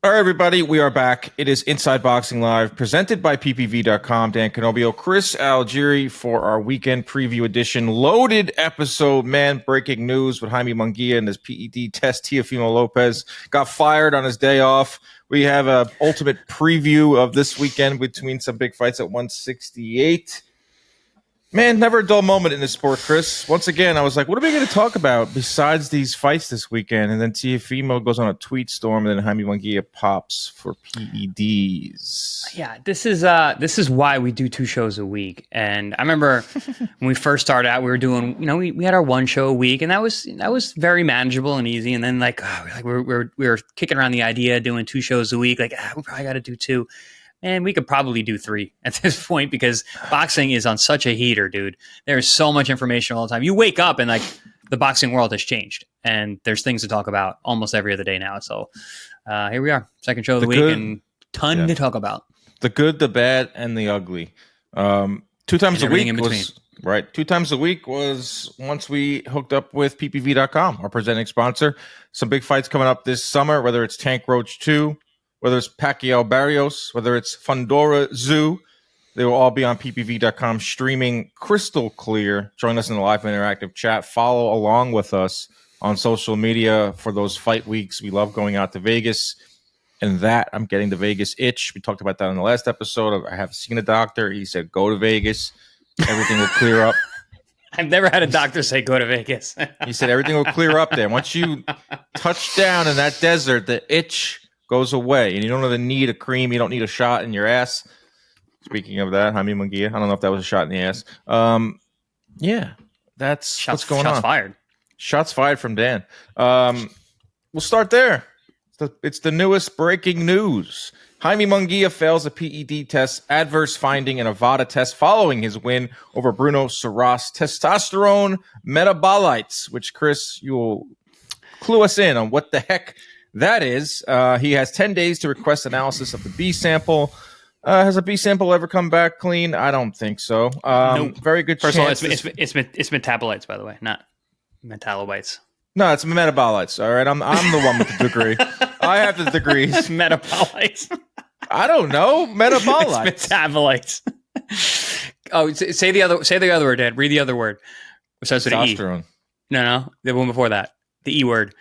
All right, everybody, we are back. It is Inside Boxing Live, presented by PPV.com. Dan Canobio, Chris Algieri for our weekend preview edition. Loaded episode, man. Breaking news with Jaime Munguia and his PED test. Teofimo Lopez got fired on his day off. We have an ultimate preview of this weekend between some big fights at 168. Man, never a dull moment in this sport, Chris. Once again, I was like, what are we going to talk about besides these fights this weekend? And then Teofimo goes on a tweet storm, and then Jaime Munguia pops for PEDs. Yeah, this is why we do 2 shows a week. And I remember when we first started out, we were doing, we had our 1 show a week, and that was very manageable and easy. And then we were kicking around the idea of doing 2 shows a week. We probably got to do 2. And we could probably do 3 at this point because boxing is on such a heater, dude. There's so much information all the time. You wake up and the boxing world has changed, and there's things to talk about almost every other day now. So here we are, second show of the week, and ton to talk about. The good, the bad, and the ugly. 2 times a week was right. 2 times a week was once we hooked up with PPV.com, our presenting sponsor. Some big fights coming up this summer, whether it's Tank Roach 2. Whether it's Pacquiao Barrios, whether it's Fundora Zoo, they will all be on ppv.com streaming crystal clear. Join us in the live interactive chat. Follow along with us on social media for those fight weeks. We love going out to Vegas. And that, I'm getting the Vegas itch. We talked about that in the last episode. I have seen a doctor. He said, go to Vegas. Everything will clear up. I've never had a doctor say go to Vegas. He said everything will clear up there. Once you touch down in that desert, the itch goes away, and you don't even need a cream. You don't need a shot in your ass. Speaking of that, Jaime Munguia, I don't know if that was a shot in the ass. Yeah, that's what's going on. Shots fired. Shots fired from Dan. We'll start there. It's the newest breaking news. Jaime Munguia fails a PED test, adverse finding in a VADA test following his win over Bruno Saras. Testosterone metabolites, which, Chris, you will clue us in on what the heck that is. He has 10 days to request analysis of the B sample. Has a B sample ever come back clean? I don't think so. Nope. Very good First chance. of all, it's metabolites, by the way, not metabolites. No, it's metabolites. All right, I'm the one with the degree. I have the degrees. Metabolites. I don't know. Metabolites. It's metabolites. Oh, say the other word, Dad. Read the other word. It starts with E. No, the one before that. The E word.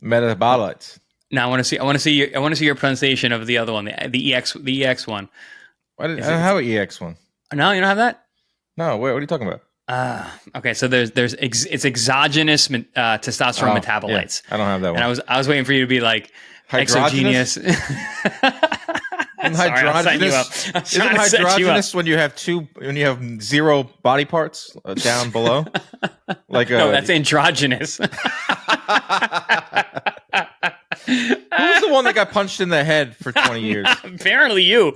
Metabolites. No, I want to see your pronunciation of the other one, the EX one. I don't have an EX one. No, you don't have that? No, wait, what are you talking about? Okay, so it's exogenous testosterone metabolites. Yeah, I don't have that one. And I was waiting for you to be like exogenous. Isn't hydrogenous when you have 0 body parts down below? No, that's androgynous. Who's the one that got punched in the head for 20 years? Apparently you.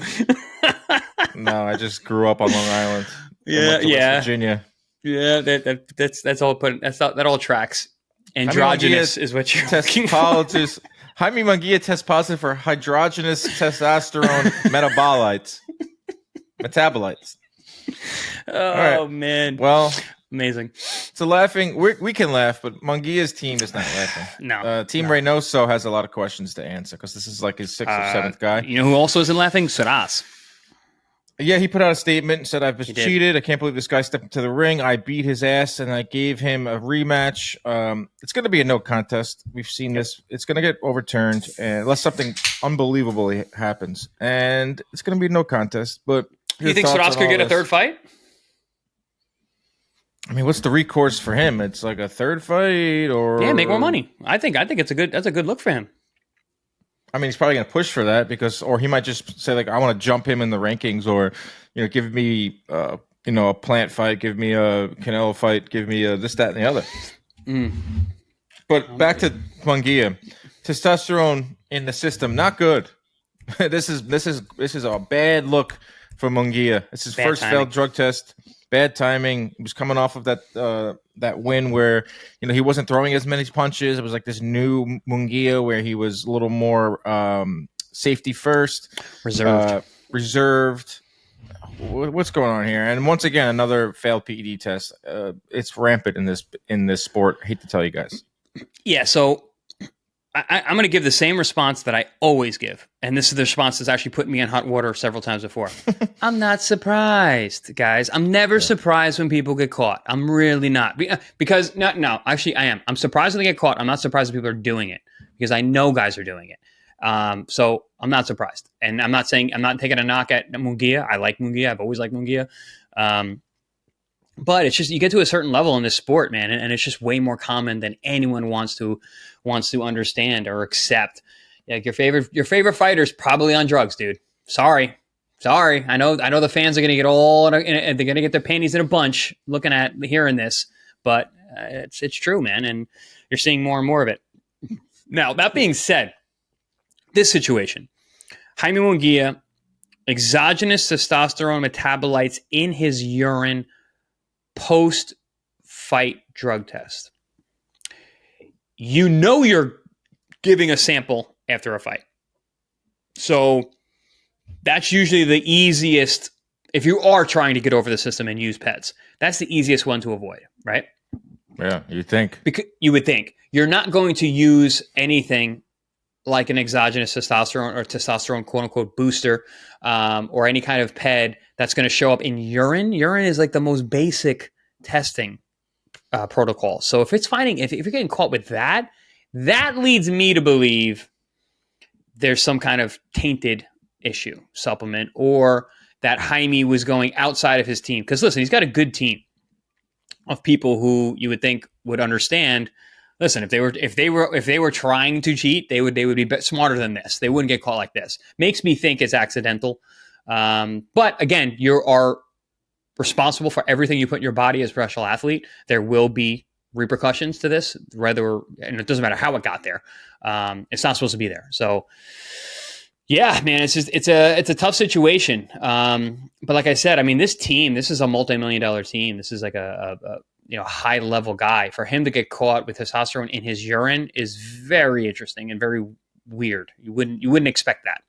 No, I just grew up on Long Island. Yeah. West Virginia. Yeah, that's all that all tracks. Androgynous is what you're looking for. Jaime Munguia tests positive for hydrogenous testosterone metabolites. Oh, right. Man. Well, amazing. So laughing, we can laugh, but Munguia's team is not laughing. No. Team Reynoso has a lot of questions to answer because this is like his 6th or 7th guy. You know who also isn't laughing? Saras. Yeah, he put out a statement and said, I've been cheated. I can't believe this guy stepped into the ring. I beat his ass, and I gave him a rematch. It's going to be a no contest. We've seen this. It's going to get overturned unless something unbelievable happens. And it's going to be no contest. But you think Saras could get a 3rd fight? I mean, what's the recourse for him? It's like a 3rd fight or... Yeah, make more money. I think that's a good look for him. I mean, he's probably going to push for that or he might just say like, I want to jump him in the rankings, or give me a Plant fight, give me a Canelo fight, give me a this, that, and the other. But back to Munguia, testosterone in the system, not good. This is a bad look for Munguia. It's his first failed drug test. Bad timing. He was coming off of that win where he wasn't throwing as many punches. It was like this new Munguia where he was a little more safety first, reserved. What's going on here? And once again, another failed PED test. It's rampant in this sport. I hate to tell you guys. Yeah. So I'm going to give the same response that I always give. And this is the response that's actually put me in hot water several times before. I'm not surprised, guys. I'm never surprised when people get caught. I'm really not. Because, no, actually I am. I'm surprised when they get caught. I'm not surprised when people are doing it because I know guys are doing it. So I'm not surprised. And I'm not taking a knock at Munguia. I like Munguia. I've always liked Munguia. But it's just you get to a certain level in this sport, man, and it's just way more common than anyone wants to understand or accept. Like your favorite fighter's probably on drugs, dude. Sorry. I know the fans are gonna get they're gonna get their panties in a bunch hearing this, but it's true, man, and you're seeing more and more of it. Now that being said, this situation, Jaime Munguia, exogenous testosterone metabolites in his urine. Post-fight drug test. You're giving a sample after a fight. So that's usually the easiest, if you are trying to get over the system and use PEDs, that's the easiest one to avoid, right? Yeah, you think. You would think. You're not going to use anything like an exogenous testosterone or testosterone quote-unquote booster or any kind of PED that's going to show up in urine. Urine is like the most basic testing protocol. So if you're getting caught with that leads me to believe there's some kind of tainted issue supplement or that Jaime was going outside of his team. Because listen, he's got a good team of people who you would think would understand. Listen, if they were trying to cheat, they would be smarter than this. They wouldn't get caught like this. Makes me think it's accidental. But again, you are responsible for everything you put in your body as a professional athlete. There will be repercussions to this, and it doesn't matter how it got there. It's not supposed to be there. So, yeah, man, it's a tough situation. But like I said, I mean, this is a multi-million-dollar team. This is like a high level guy. For him to get caught with testosterone in his urine is very interesting and very weird. You wouldn't expect that.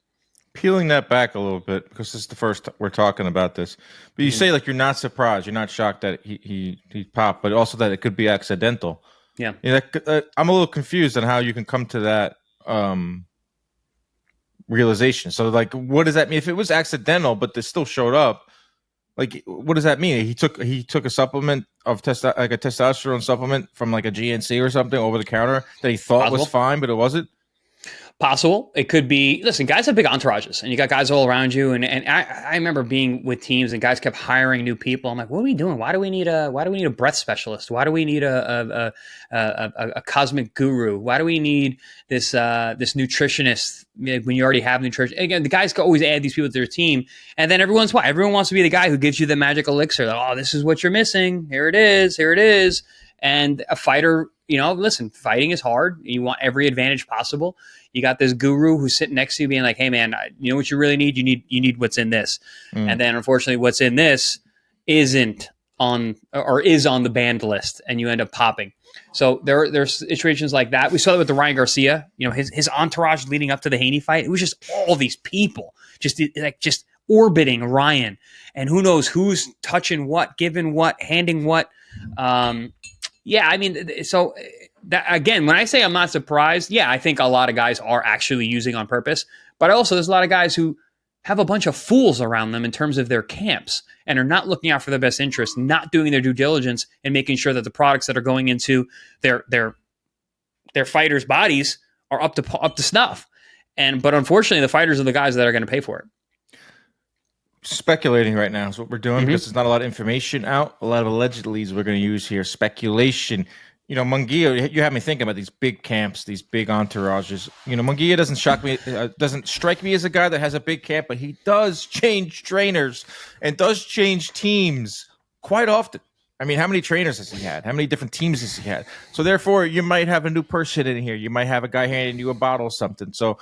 Peeling that back a little bit, because this is the first we're talking about this, but you say like you're not surprised, you're not shocked that he popped, but also that it could be accidental. Yeah, I'm a little confused on how you can come to that realization. So like, what does that mean? If it was accidental, but this still showed up, like, what does that mean? He took a supplement of like a testosterone supplement from like a GNC or something over the counter that he thought was fine, but it wasn't. Possible. It could be, listen, guys have big entourages and you got guys all around you. And I remember being with teams and guys kept hiring new people. I'm like, what are we doing? Why do we need a breath specialist? Why do we need a cosmic guru? Why do we need this nutritionist when you already have nutrition? Again, the guys can always add these people to their team. And then everyone wants to be the guy who gives you the magic elixir. Like, oh, this is what you're missing. Here it is. And a fighter, listen, fighting is hard. You want every advantage possible. You got this guru who's sitting next to you being like, hey, man, you know what you really need? You need what's in this. And then, unfortunately, what's in this isn't on or is on the banned list, and you end up popping. So there's situations like that. We saw that with the Ryan Garcia. His entourage leading up to the Haney fight. It was just all these people just orbiting Ryan. And who knows who's touching what, giving what, handing what. Yeah, I mean, so that, again, when I say I'm not surprised, yeah, I think a lot of guys are actually using on purpose. But also, there's a lot of guys who have a bunch of fools around them in terms of their camps and are not looking out for their best interest, not doing their due diligence and making sure that the products that are going into their fighters' bodies are up to snuff. But unfortunately, the fighters are the guys that are going to pay for it. Speculating right now is what we're doing because there's not a lot of information out. A lot of allegedlys we're going to use here. Speculation. Munguia, you have me thinking about these big camps, these big entourages. Munguia doesn't shock me, doesn't strike me as a guy that has a big camp, but he does change trainers and does change teams quite often. I mean, how many trainers has he had? How many different teams has he had? So therefore, you might have a new person in here. You might have a guy handing you a bottle of something. So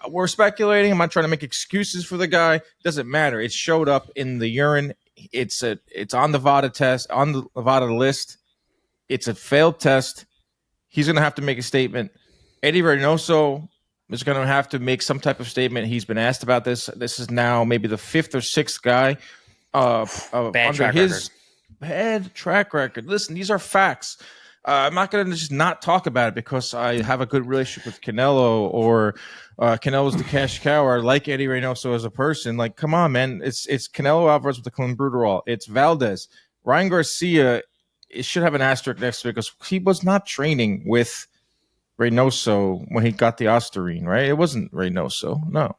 we're speculating. I'm not trying to make excuses for the guy. It doesn't matter. It showed up in the urine. It's on the VADA test, on the VADA list. It's a failed test. He's going to have to make a statement. Eddy Reynoso is going to have to make some type of statement. He's been asked about this. This is now maybe the fifth or sixth guy bad under his bad track record. Listen, these are facts. I'm not going to just not talk about it because I have a good relationship with Canelo, or Canelo's the cash cow, or I like Eddy Reynoso as a person. Like, come on, man. It's Canelo Alvarez with the clenbuterol. It's Valdez. Ryan Garcia, it should have an asterisk next to it because he was not training with Reynoso when he got the Ostarine, right? It wasn't Reynoso, no.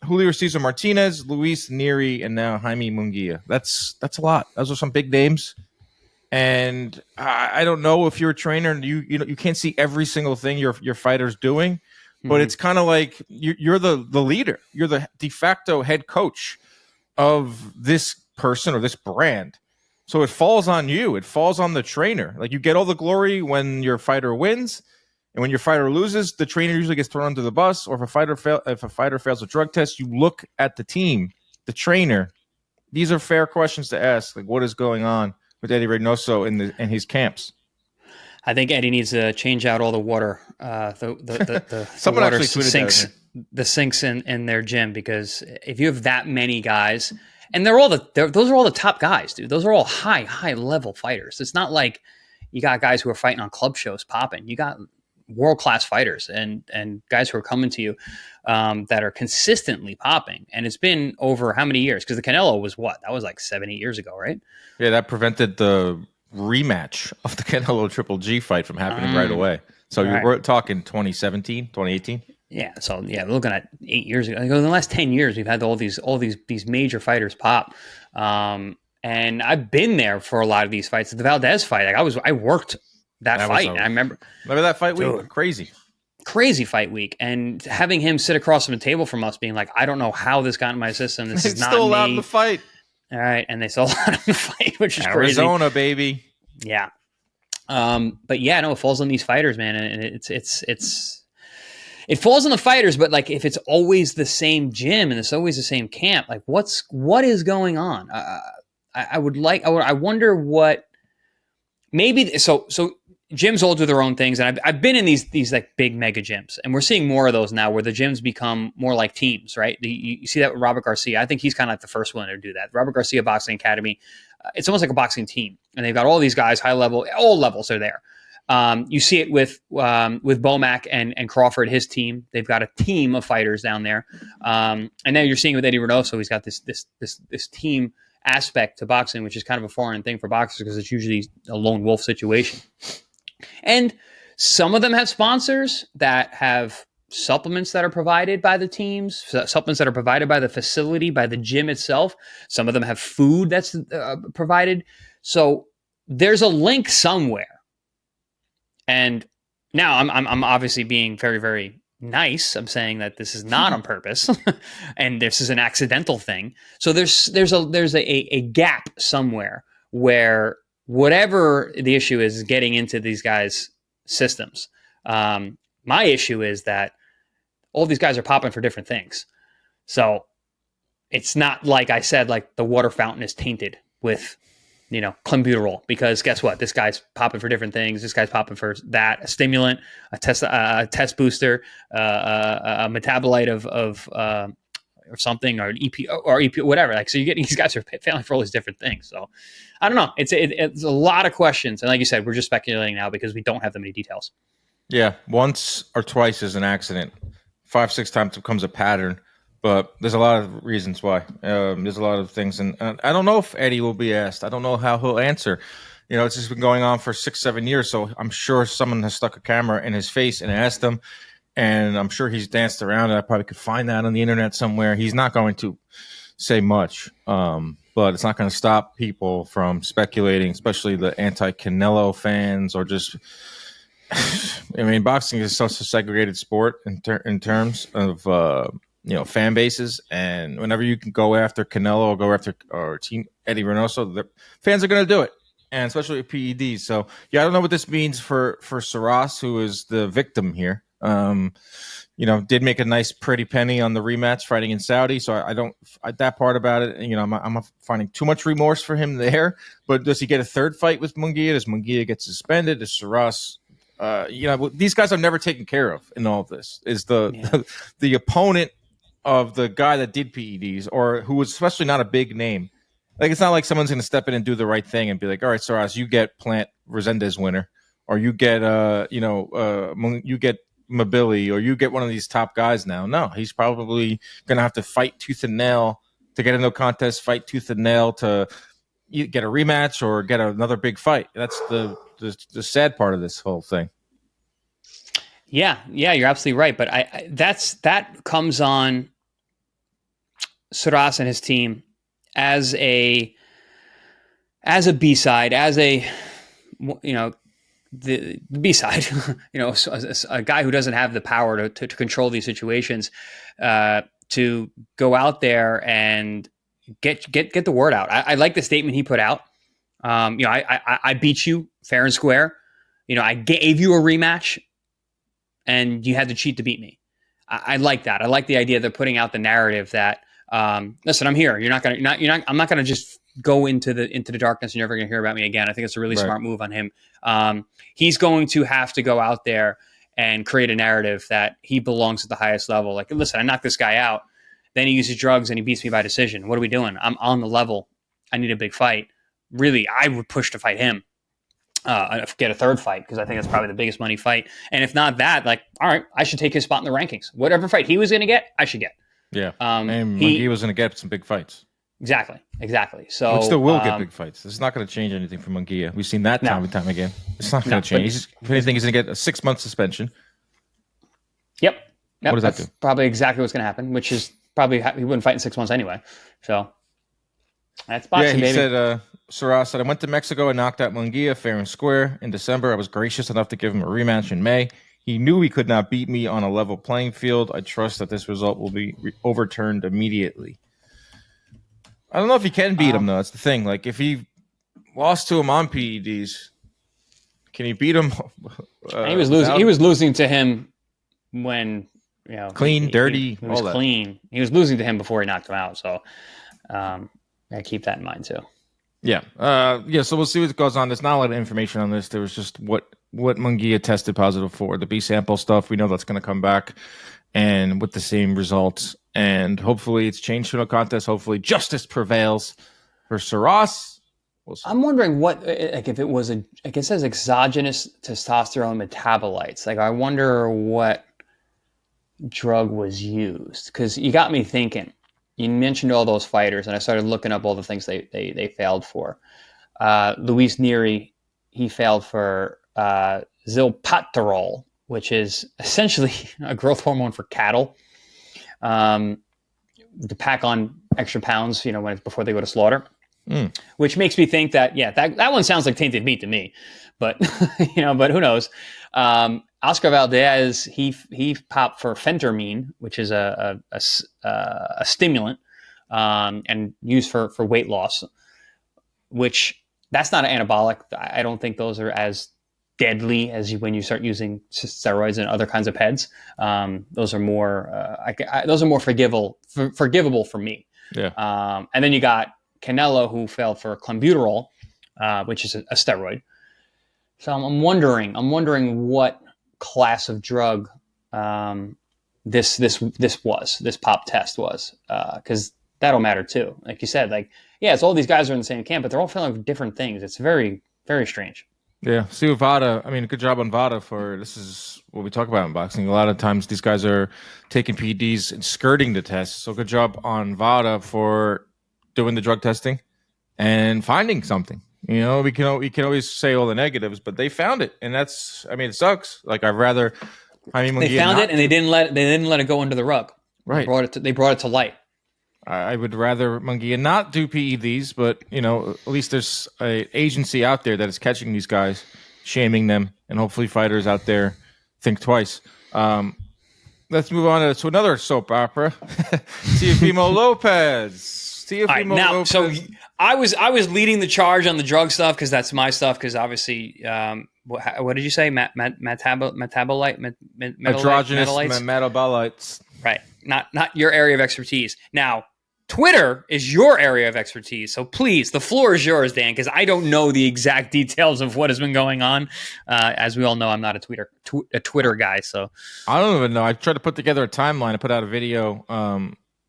Julio Cesar Martinez, Luis Neri, and now Jaime Munguia. That's a lot. Those are some big names. And I don't know if you're a trainer and you can't see every single thing your fighter's doing, but it's kind of like you're the leader. You're the de facto head coach of this person or this brand. So it falls on you. It falls on the trainer. Like, you get all the glory when your fighter wins, and when your fighter loses, the trainer usually gets thrown under the bus. Or if a fighter fails a drug test, you look at the team, the trainer. These are fair questions to ask. Like, what is going on with Eddy Reynoso in his camps? I think Eddie needs to change out all the water. The Someone water actually tweeted sinks in their gym, because if you have that many guys, and those are all the top guys, dude. Those are all high level fighters. It's not like you got guys who are fighting on club shows popping. You got world class fighters and guys who are coming to you that are consistently popping. And it's been over how many years? Because the Canelo was what? That was like 7-8 years ago, right? Yeah, that prevented the rematch of the Canelo Triple G fight from happening right away. So we're talking 2017, 2018. Yeah, so we're looking at 8 years ago. Like, in the last 10 years, we've had all these major fighters pop. And I've been there for a lot of these fights. The Valdez fight, like I worked that fight. I remember that fight week? Crazy fight week. And having him sit across from the table from us being like, I don't know how this got in my system. This is not still me. allowed to fight. All right. And they still allowed him to fight, which is Arizona, crazy. baby. Yeah. But yeah, no, it falls on these fighters, man. And it falls on the fighters, but like, if it's always the same gym and it's always the same camp, like what is going on? I wonder what maybe, so gyms all do their own things. And I've been in these like big mega gyms, and we're seeing more of those now where the gyms become more like teams, right? You see that with Robert Garcia. I think he's kind of like the first one to do that. Robert Garcia Boxing Academy. It's almost like a boxing team, and they've got all these guys, high level, all levels are there. You see it with Bomac and Crawford, his team. They've got a team of fighters down there. And now you're seeing with Eddy Reynoso, he's got this team aspect to boxing, which is kind of a foreign thing for boxers because it's usually a lone wolf situation. And some of them have sponsors that have supplements that are provided by the teams, supplements that are provided by the facility, by the gym itself. Some of them have food that's provided. So there's a link somewhere. And now I'm obviously being very, very nice. I'm saying that this is not on purpose and this is an accidental thing. So there's a gap somewhere where whatever the issue is getting into these guys' systems. My issue is that all these guys are popping for different things. So it's not like I said, like the water fountain is tainted with, clenbuterol, because guess what? This guy's popping for different things. This guy's popping for that, a stimulant, a test booster, a metabolite of or something, or an EP, whatever. Like, so you're getting these guys are failing for all these different things. So I don't know. It's a lot of questions. And like you said, we're just speculating now because we don't have that many details. Yeah. Once or twice is an accident. 5-6 times becomes a pattern. But there's a lot of reasons why. There's a lot of things. And I don't know if Eddie will be asked. I don't know how he'll answer. It's just been going on for 6-7 years. So I'm sure someone has stuck a camera in his face and asked him. And I'm sure he's danced around it. I probably could find that on the internet somewhere. He's not going to say much. But it's not going to stop people from speculating, especially the anti-Canelo fans, or just... boxing is such a segregated sport in terms of... fan bases, and whenever you can go after Canelo or go after or team Eddy Reynoso, the fans are going to do it, and especially with PEDs. So yeah, I don't know what this means for Saras, who is the victim here. Did make a nice pretty penny on the rematch fighting in Saudi. So I don't that part about it. I'm not finding too much remorse for him there. But does he get a third fight with Munguia? Does Munguia get suspended? Does Saras? These guys are never taken care of in all of this. Is the opponent of the guy that did PEDs, or who was especially not a big name, Like, it's not like someone's going to step in and do the right thing and be like, all right, Saras, you get Plant Resendez winner, or you get, you get Mobili, or you get one of these top guys now. No, he's probably going to have to fight tooth and nail to get into a contest, fight tooth and nail to get a rematch or get another big fight. That's the sad part of this whole thing. Yeah, you're absolutely right. But that comes on Saras and his team as a B-side, as a, the B-side, a guy who doesn't have the power to control these situations, to go out there and get the word out. I like the statement he put out. I beat you fair and square. I gave you a rematch, and you had to cheat to beat me. I like that. I like the idea that they're putting out the narrative that, listen, I'm here. I'm not gonna just go into the darkness, and you're never gonna hear about me again. I think it's a really smart move on him. He's going to have to go out there and create a narrative that he belongs at the highest level. Like, listen, I knocked this guy out. Then he uses drugs and he beats me by decision. What are we doing? I'm on the level. I need a big fight. Really, I would push to fight him. Get a third fight, because I think that's probably the biggest money fight. And if not that, like, all right, I should take his spot in the rankings. Whatever fight he was going to get, I should get. Yeah. And he was going to get some big fights. Exactly. So he still will get big fights. This is not going to change anything for Munguia. We've seen that time and time again. It's not going to change. If anything, he's going to get a 6-month suspension. Yep. What does that do? Probably exactly what's going to happen, which is probably he wouldn't fight in 6 months anyway. So that's boxing, baby. Said, Saras said, I went to Mexico and knocked out Munguia fair and square. In December, I was gracious enough to give him a rematch in May. He knew he could not beat me on a level playing field. I trust that this result will be overturned immediately. I don't know if he can beat him, though. That's the thing. Like, if he lost to him on PEDs, can he beat him? He was losing. He was losing to him when clean, dirty. He was clean. He was losing to him before he knocked him out. So, I keep that in mind too. Yeah. So we'll see what goes on. There's not a lot of information on this. There was just what Munguia tested positive for. The B sample stuff, we know that's going to come back and with the same results. And hopefully it's changed to a contest. Hopefully justice prevails for Saras. I'm wondering what, like, if it was it says exogenous testosterone metabolites. Like, I wonder what drug was used, because you got me thinking. You mentioned all those fighters, and I started looking up all the things they failed for. Luis Neri, he failed for zilpaterol, which is essentially a growth hormone for cattle, to pack on extra pounds, before they go to slaughter. Which makes me think that that one sounds like tainted meat to me, but but who knows? Oscar Valdez, he popped for phentermine, which is a stimulant, and used for weight loss. Which, that's not an anabolic. I don't think those are as deadly as when you start using steroids and other kinds of PEDs. Those are more forgivable for me. Yeah. And then you got Canelo, who failed for clenbuterol, which is a steroid. So I'm wondering what class of drug this pop test was, because that'll matter too. Like you said, it's all these guys are in the same camp, but they're all feeling different things. It's very, very strange. Yeah, see with Vada, good job on Vada this is what we talk about in boxing. A lot of times these guys are taking PEDs and skirting the test. So good job on Vada for doing the drug testing and finding something. We can always say all the negatives, but they found it, and that's, it sucks. Like, I'd rather they found it and they didn't let it go under the rug. Right, they brought it to light. I would rather Munguia not do PEDs, but at least there's an agency out there that is catching these guys, shaming them, and hopefully fighters out there think twice. Let's move on to another soap opera. Teofimo Lopez. Lopez. So I was leading the charge on the drug stuff, because that's my stuff. Because obviously, what did you say? Metabolite, androgynous metabolites. Right. Not your area of expertise. Now, Twitter is your area of expertise. So please, the floor is yours, Dan, because I don't know the exact details of what has been going on. As we all know, I'm not a Twitter guy. So I don't even know. I tried to put together a timeline. I put out a video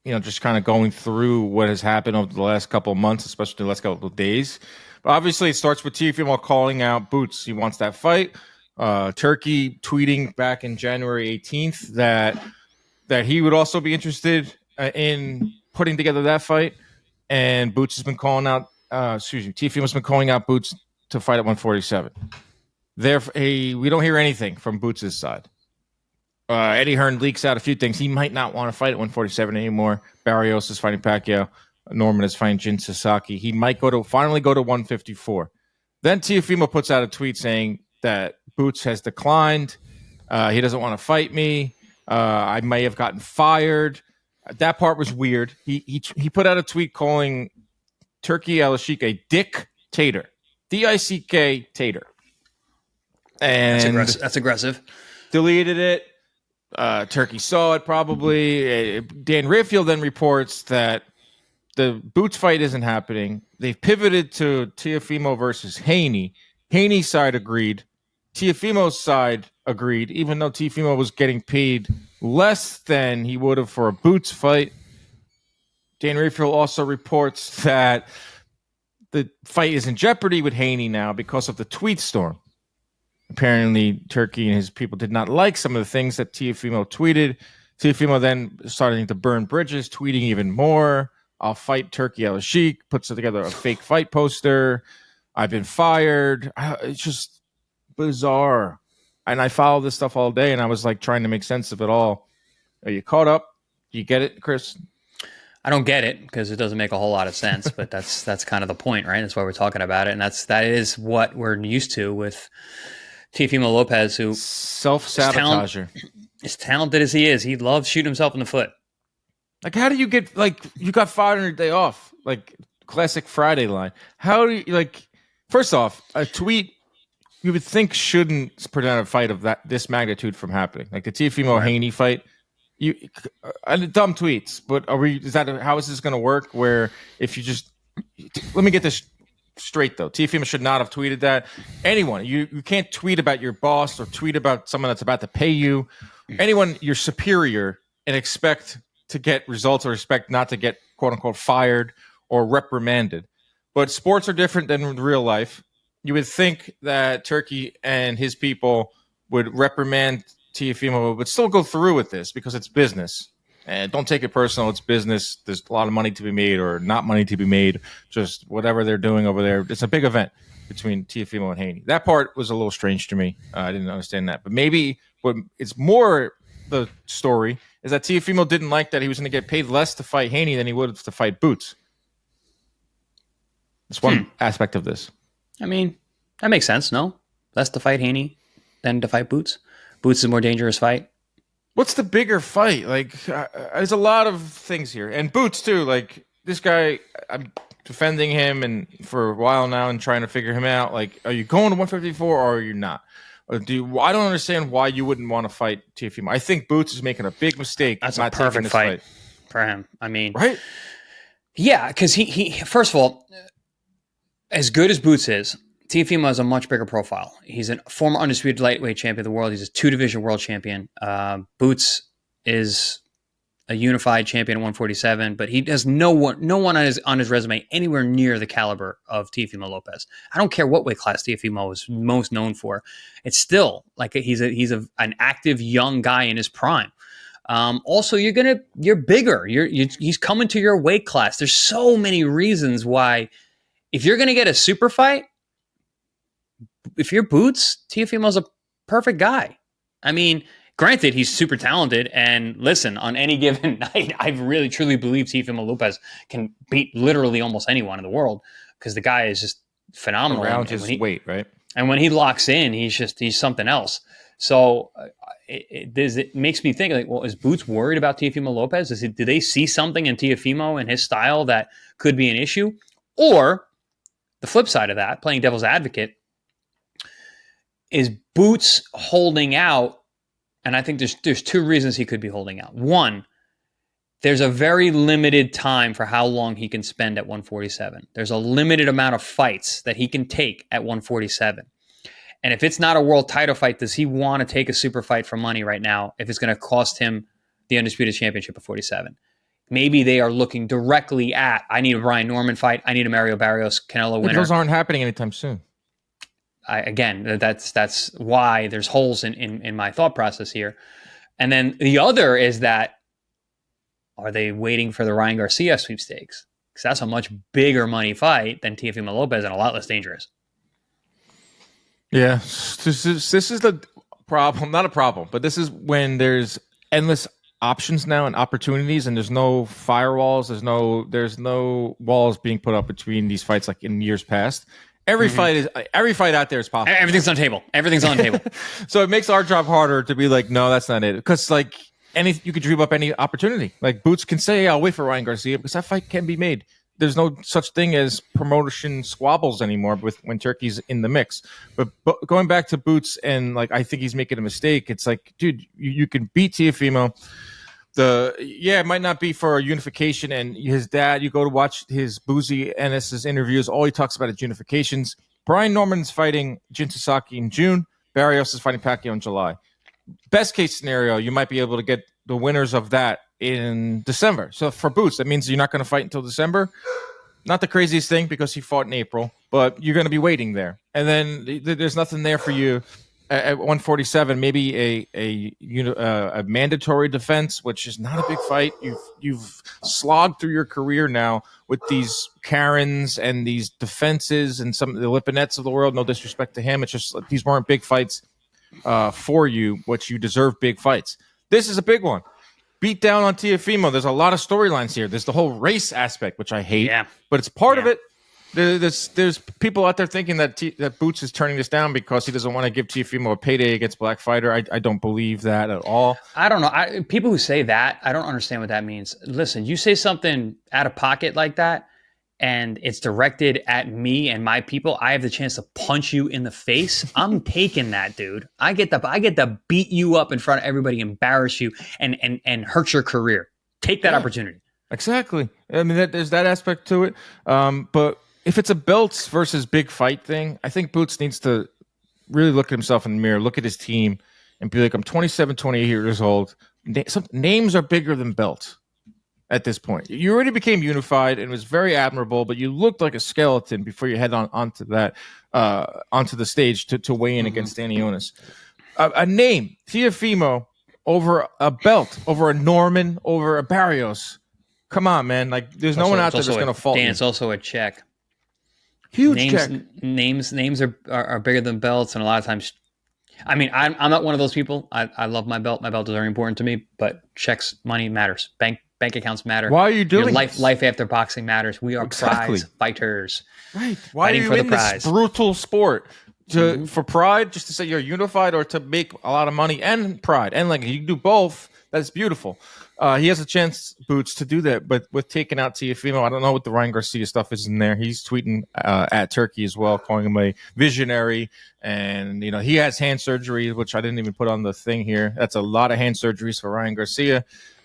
just kind of going through what has happened over the last couple of months, especially the last couple of days. But obviously, it starts with Teofimo calling out Boots. He wants that fight. Turkey tweeting back in January 18th that he would also be interested in putting together that fight. And Boots has been calling out, Teofimo's been calling out Boots to fight at 147. We don't hear anything from Boots' side. Eddie Hearn leaks out a few things. He might not want to fight at 147 anymore. Barrios is fighting Pacquiao. Norman is fighting Jin Sasaki. He might finally go to 154. Then Teofimo puts out a tweet saying that Boots has declined. He doesn't want to fight me. I may have gotten fired. That part was weird. He put out a tweet calling Turkey Al-Sheikh a dictator. D-I-C-K tater. And that's aggressive. Deleted it. Turkey saw it probably. Dan Rayfield then reports that the Boots fight isn't happening. They've pivoted to Teofimo versus Haney. Haney's side agreed. Teofimo's side agreed, even though Teofimo was getting paid less than he would have for a Boots fight. Dan Rayfield also reports that the fight is in jeopardy with Haney now because of the tweet storm. Apparently, Turkey and his people did not like some of the things that Teofimo tweeted. Teofimo then starting to burn bridges, tweeting even more. I'll fight Turkey Al-Sheikh, puts together a fake fight poster. I've been fired. It's just bizarre. And I follow this stuff all day, and I was like trying to make sense of it all. Are you caught up? Do you get it, Chris? I don't get it because it doesn't make a whole lot of sense, but that's kind of the point, right? That's why we're talking about it. And that is what we're used to with Teofimo Lopez, who self-sabotager. As talented as he is, he loves shooting himself in the foot. Like, how do you get, like, you got fired on your day off? Like, classic Friday line. How do you, like, first off, a tweet you would think shouldn't prevent a fight of this magnitude from happening. Like the Teofimo Haney fight, dumb tweets, but how is this going to work? Where if you just, let me get this straight though. Teofimo should not have tweeted that. Anyone, you can't tweet about your boss or tweet about someone that's about to pay you. Anyone, you're superior and expect to get results or expect not to get quote unquote fired or reprimanded. But sports are different than real life. You would think that Turkey and his people would reprimand Teofimo, but still go through with this because it's business. And don't take it personal. It's business. There's a lot of money to be made or not money to be made. Just whatever they're doing over there. It's a big event between Teofimo and Haney. That part was a little strange to me. I didn't understand that. But maybe what it's more the story is that Teofimo didn't like that he was going to get paid less to fight Haney than he would to fight Boots. That's one aspect of this. I mean, that makes sense, no? Less to fight Haney than to fight Boots. Boots is a more dangerous fight. What's the bigger fight? Like, there's a lot of things here. And Boots, too. Like, this guy, I'm defending him and for a while now and trying to figure him out. Like, are you going to 154 or are you not? Or I don't understand why you wouldn't want to fight Teofimo. I think Boots is making a big mistake. That's a perfect fight for him. I mean, right? Yeah, because he first of all, as good as Boots is, Teofimo has a much bigger profile. He's a former undisputed lightweight champion of the world. He's a 2-division world champion. Boots is a unified champion at 147, but he has no one on his resume anywhere near the caliber of Teofimo Lopez. I don't care what weight class Teofimo is most known for. It's still like he's an active young guy in his prime. Also, you're bigger. He's coming to your weight class. There's so many reasons why. If you're going to get a super fight, if you're Boots, Teofimo's a perfect guy. I mean, granted, he's super talented. And listen, on any given night, I really, truly believe Teofimo Lopez can beat literally almost anyone in the world because the guy is just phenomenal. Around his weight, right? And when he locks in, he's something else. So it makes me think, like, well, is Boots worried about Teofimo Lopez? Do they see something in Teofimo and his style that could be an issue? Or the flip side of that, playing devil's advocate, is Boots holding out, and I think there's two reasons he could be holding out. One, there's a very limited time for how long he can spend at 147. There's a limited amount of fights that he can take at 147. And if it's not a world title fight, does he want to take a super fight for money right now if it's going to cost him the undisputed championship at 47? Maybe they are looking directly at, I need a Brian Norman fight. I need a Mario Barrios Canelo winner. Those aren't happening anytime soon. Again, that's why there's holes in my thought process here. And then the other is that, are they waiting for the Ryan Garcia sweepstakes? Because that's a much bigger money fight than Teofimo Lopez and a lot less dangerous. Yeah, this is the problem. Not a problem, but this is when there's endless options now and opportunities, and there's no firewalls. There's no walls being put up between these fights like in years past. Every fight out there is possible. Everything's on the table. Everything's on the table. So it makes our job harder to be like, no, that's not it, because like. You could dream up any opportunity. Like Boots can say, I'll wait for Ryan Garcia, because that fight can be made. There's no such thing as promotion squabbles anymore when Turkey's in the mix. But going back to Boots, and like I think he's making a mistake. It's like, dude, you can beat Teofimo. It might not be for a unification. And his dad, you go to watch his boozy Ennis's interviews. All he talks about is unifications. Brian Norman's fighting Jin Sasaki in June. Barrios is fighting Pacquiao in July. Best case scenario, you might be able to get the winners of that in December. So for Boots, that means you're not going to fight until December. Not the craziest thing, because he fought in April, but you're going to be waiting there. And then there's nothing there for you at 147. Maybe a mandatory defense, which is not a big fight. You've slogged through your career now with these Karens and these defenses and some of the Lipinets of the world. No disrespect to him. It's just these weren't big fights for you, which you deserve big fights. This is a big one. Beat down on Teofimo. There's a lot of storylines here. There's the whole race aspect, which I hate, but it's part of it. There's people out there thinking that Boots is turning this down because he doesn't want to give Teofimo a payday against Black Fighter. I don't believe that at all. I don't know. People who say that, I don't understand what that means. Listen, you say something out of pocket like that, and it's directed at me and my people, I have the chance to punch you in the face. I'm taking that, dude. I get to beat you up in front of everybody, embarrass you, and hurt your career. Take that opportunity. Exactly. I mean, there's that aspect to it. But if it's a belts versus big fight thing, I think Boots needs to really look at himself in the mirror, look at his team, and be like, I'm 27, 28 years old. Some names are bigger than belts. At this point, you already became unified, and it was very admirable, but you looked like a skeleton before you head onto the stage to weigh in against Danny Onis. A name, Teofimo, over a belt, over a Norman, over a Barrios. Come on, man! Like, there's no one out there that's going to fault. Dan, it's also a check. Huge check. Names are bigger than belts, and a lot of times, I mean, I'm not one of those people. I love my belt. My belt is very important to me, but checks, money matters. Bank accounts matter. Why are you doing life after boxing matters? We are prize fighters. Right. Why are you in this brutal sport? For pride, just to say you're unified, or to make a lot of money and pride? And like, you can do both. That's beautiful. He has a chance, Boots, to do that. But with taking out Teofimo, I don't know what the Ryan Garcia stuff is in there. He's tweeting at Turkey as well, calling him a visionary. And, he has hand surgery, which I didn't even put on the thing here. That's a lot of hand surgeries for Ryan Garcia.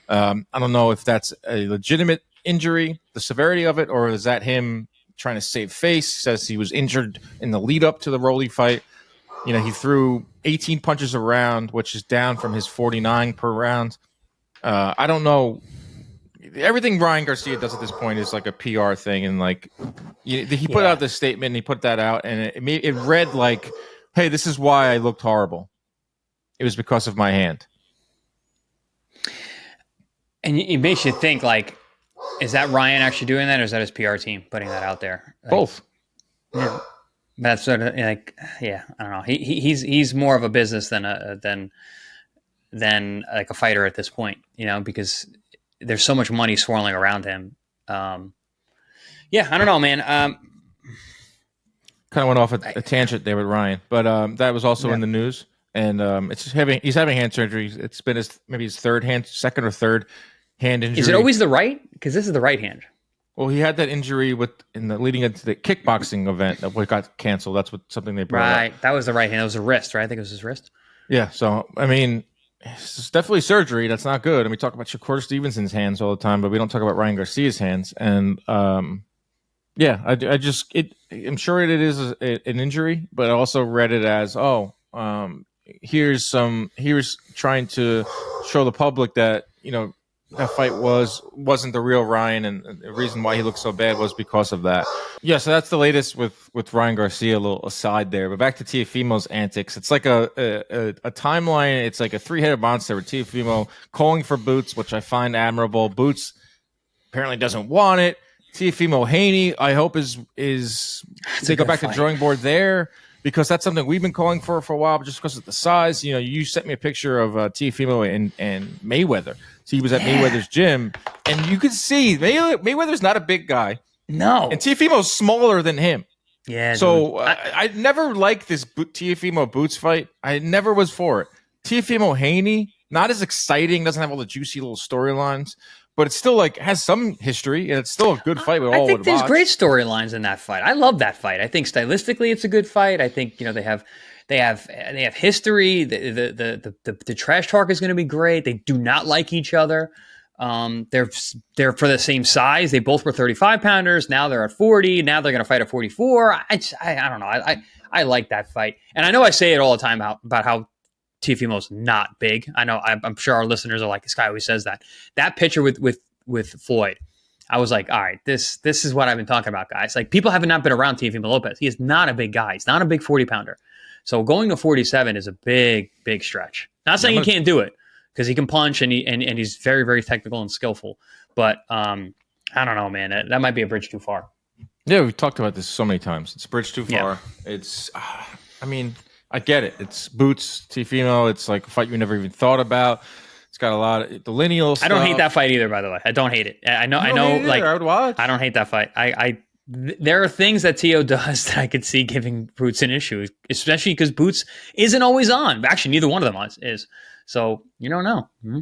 I don't know if that's a legitimate injury, the severity of it, or is that him trying to save face? He says he was injured in the lead up to the Rolly fight. He threw 18 punches a round, which is down from his 49 per round. I don't know. Everything Ryan Garcia does at this point is like a PR thing. And like, he put out this statement and he put that out, and it read like, hey, this is why I looked horrible. It was because of my hand. And it makes you think, like, is that Ryan actually doing that, or is that his PR team putting that out there? Like, both. Yeah, that's sort of like, I don't know. He's more of a business than like a fighter at this point, because there's so much money swirling around him. I don't know, man. Kind of went off a tangent there with Ryan, but that was also in the news. And he's having hand surgery. It's been his second or third hand injury. Is it always the right? Because this is the right hand. Well, he had that injury leading into the kickboxing event that got canceled. That's something they brought up. Right, that was the right hand. That was the wrist, right? I think it was his wrist. Yeah. So I mean, it's definitely surgery. That's not good. And we talk about Shakur Stevenson's hands all the time, but we don't talk about Ryan Garcia's hands. And I'm sure it is an injury, but I also read it as he was trying to show the public that that fight wasn't the real Ryan, and the reason why he looked so bad was because of that. Yeah, so that's the latest with Ryan Garcia. A little aside there, but back to Teofimo's antics. It's like a timeline. It's like a three-headed monster with Teofimo calling for bouts, which I find admirable. Bouts apparently doesn't want it. Teofimo Haney, I hope is they go back to the drawing board there, because that's something we've been calling for a while, but just because of the size. You know, you sent me a picture of Teofimo and Mayweather. So he was at Mayweather's gym, and you could see Mayweather's not a big guy. No. And Teofimo's smaller than him. Yeah. So I never liked this Teofimo Boots fight. I never was for it. Teofimo Haney, not as exciting, doesn't have all the juicy little storylines, but it's still like has some history, and it's still a good fight. I think there's great storylines in that fight. I love that fight. I think stylistically it's a good fight. I think, you know, they have history. The trash talk is going to be great. They do not like each other. They're for the same size. They both were 35 pounders. Now they're at 40. Now they're going to fight at 44. I don't know. I like that fight. And I know I say it all the time about how Teofimo's not big. I know I'm sure our listeners are like, this guy always says that. That picture with Floyd, I was like, all right, this is what I've been talking about, guys. Like, people have not been around Teofimo Lopez. He is not a big guy. He's not a big 40 pounder. So going to 47 is a big stretch. Not saying he can't do it, because he can punch and he's very, very technical and skillful. But I don't know, man. That might be a bridge too far. Yeah, we've talked about this so many times. It's a bridge too far. Yeah. It's, I mean, I get it. It's boots, Teofimo. It's like a fight you never even thought about. It's got a lot of the lineal stuff. I don't hate that fight either, by the way. I don't hate it. I know. Like, I would watch. I don't hate that fight. There are things that Teo does that I could see giving Boots an issue, especially because Boots isn't always on. Actually, neither one of them is. So you don't know. Mm-hmm.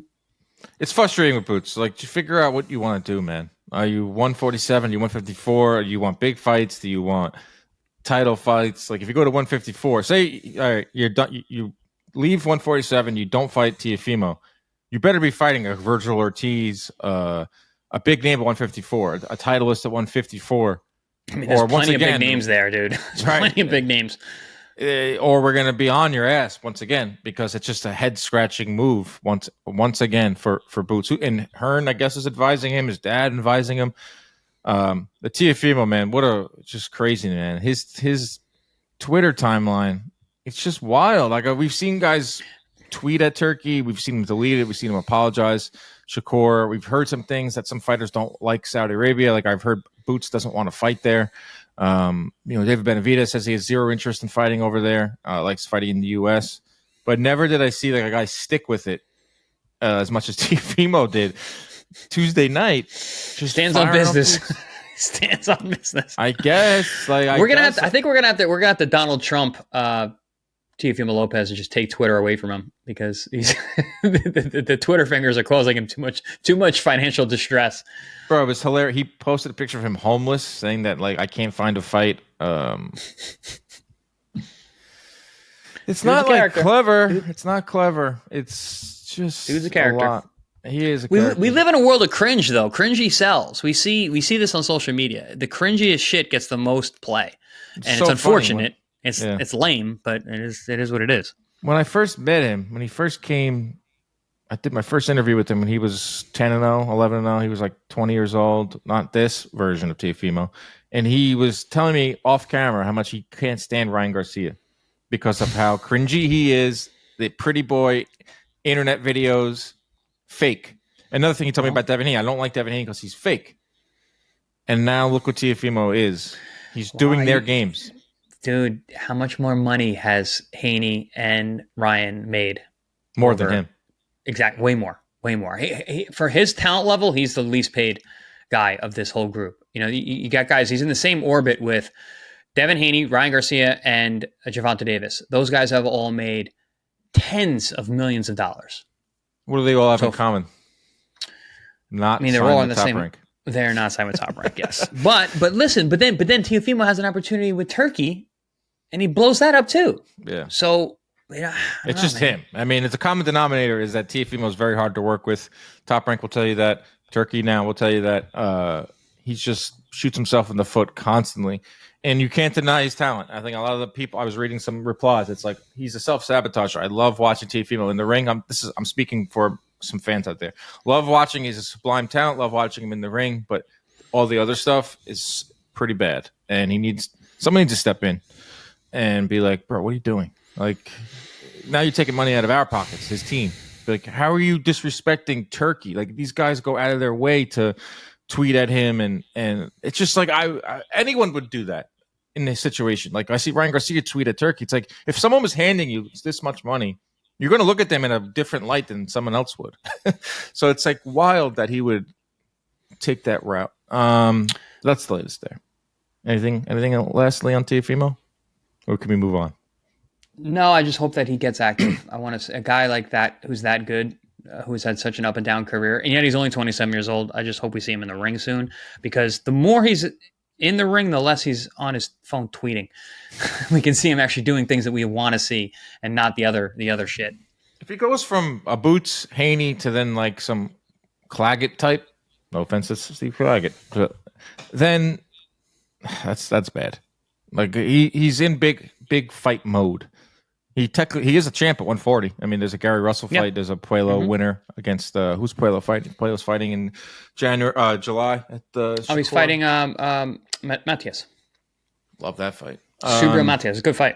It's frustrating with Boots. Like, you figure out what you want to do, man. Are you 147? Are you 154? Do you want big fights? Do you want title fights? Like, if you go to 154, say, all right, you're done. You leave 147. You don't fight Teofimo. You better be fighting a Virgil Ortiz, a big name at 154, a titleist at 154. I mean, there's plenty of big names there, dude. Right. Plenty of big names. Or we're going to be on your ass once again, because it's just a head-scratching move once again for Boots. And Hearn, I guess, is advising him. His dad advising him. The Teofimo, man, just crazy, man. His Twitter timeline, it's just wild. Like, we've seen guys tweet at Turkey. We've seen him delete it. We've seen him apologize. Shakur. We've heard some things that some fighters don't like Saudi Arabia. Like, I've heard Boots doesn't want to fight there. David Benavidez says he has zero interest in fighting over there. Likes fighting in the U.S. But never did I see like a guy stick with it as much as Teofimo did Tuesday night. Just stands on business. Stands on business. I guess. Like, I think we're gonna have to Donald Trump Teofimo Lopez and just take Twitter away from him, because he's the Twitter fingers are causing him too much financial distress. Bro, it was hilarious. He posted a picture of him homeless, saying that, like, I can't find a fight. It's not like clever. It's not clever. It's just dude's a character. lot. He is a character. We live in a world of cringe, though. Cringy sells. We see this on social media. The cringiest shit gets the most play, and it's unfortunate. It's lame, but it is what it is. When I first met him, when he first came, I did my first interview with him when he was 10-0, 11-0. He was like 20 years old, not this version of Teofimo. And he was telling me off camera how much he can't stand Ryan Garcia because of how cringy he is, the pretty boy, internet videos, fake. Another thing he told me about Devin Haney, I don't like Devin Haney because he's fake. And now look what Teofimo is. He's doing their games. Dude, how much more money has Haney and Ryan made? More than him. Exactly. Way more. He, for his talent level, he's the least paid guy of this whole group. You know, you got guys, he's in the same orbit with Devin Haney, Ryan Garcia, and Gervonta Davis. Those guys have all made tens of millions of dollars. What do they all have in common? They're all in the same rank. They're not signed with Top Rank, yes. But then Teofimo has an opportunity with Turkey, and he blows that up too. Yeah. So it's just him. I mean, it's a common denominator is that Teofimo is very hard to work with. Top Rank will tell you that. Turkey now will tell you that. He just shoots himself in the foot constantly, and you can't deny his talent. I think a lot of the people, I was reading some replies. It's like he's a self-sabotager. I love watching Teofimo in the ring. I'm speaking for some fans out there. Love watching. He's a sublime talent. Love watching him in the ring, but all the other stuff is pretty bad. And somebody needs to step in and be like, bro, what are you doing? Like, now you're taking money out of our pockets, his team. Like, how are you disrespecting Turkey? Like, these guys go out of their way to tweet at him, and it's just like anyone would do that in this situation. Like, I see Ryan Garcia tweet at Turkey. It's like, if someone was handing you this much money, you're going to look at them in a different light than someone else would. So it's like wild that he would take that route. That's the latest there. Anything lastly on Teofimo, or can we move on? No, I just hope that he gets active. I want a guy like that who's that good, who's had such an up and down career, and yet he's only 27 years old. I just hope we see him in the ring soon, because the more he's in the ring, the less he's on his phone tweeting. We can see him actually doing things that we want to see, and not the other shit. If he goes from a Boots, Haney to then like some Claggett type, no offense to Steve Claggett, but then that's bad. Like, he's in big fight mode. He is a champ at 140. I mean, there's a Gary Russell fight. Yep. There's a Puello winner against who's Puello fighting? Puello's fighting in July at the. He's fighting Matias. Love that fight. Subra Matias, a good fight.